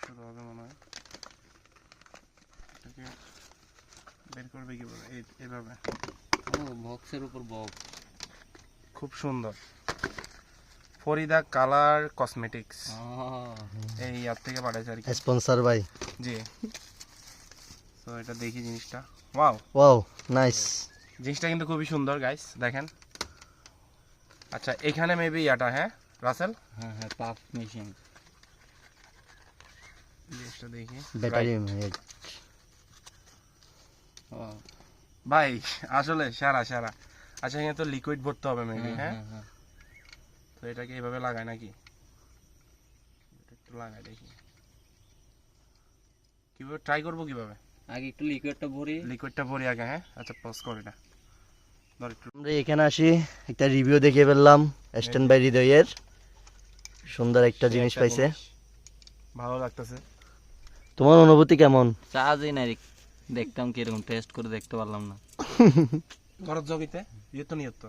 শুরু হবে মনে হয়। এটাকে বের করবে কিভাবে? এইভাবে। ও বক্সের উপর বক্স, খুব সুন্দর। ফরিদা কালার কসমেটিক্স এই অ্যাপ থেকে পাঠাইছে আর কি, স্পন্সর ভাই। জি। তো এটা দেখি জিনিসটা, ওয়াও ওয়াও নাইস। জিনিসটা কিন্তু খুবই সুন্দর গাইস, দেখেন। আচ্ছা এখানে মেবি এটা, হ্যাঁ রাসেল, হ্যাঁ হ্যাঁ পাফ মেশিন। জিনিসটা দেখি ব্যাটারি ভাই, আসলে সারা সারা। আচ্ছা এখানে তো লিকুইড ভরতে হবে মেবি, হ্যাঁ। তো এটাকে এইভাবে লাগায় নাকি? এটা একটু লাগাই দেখি কিভাবে, ট্রাই করবো কিভাবে। আগে একটু লিকুইডটা ভরি। লিকুইডটা ভরি আগে, হ্যাঁ। আচ্ছা পজ কর এটা, ধর একটু। আমরা এখানে আসি, একটা রিভিউ দেখিয়ে ফেললাম স্ট্যান্ড বাই হৃদয়ের। সুন্দর একটা জিনিস পাইছে, ভালো লাগতেছে। তোমার অনুভূতি কেমন? চার্জই নাই, দেখতাম কিরকম, টেস্ট করে দেখতে পারলাম না। ঘরত জগিতে ইয়ে তো নিয়ত তো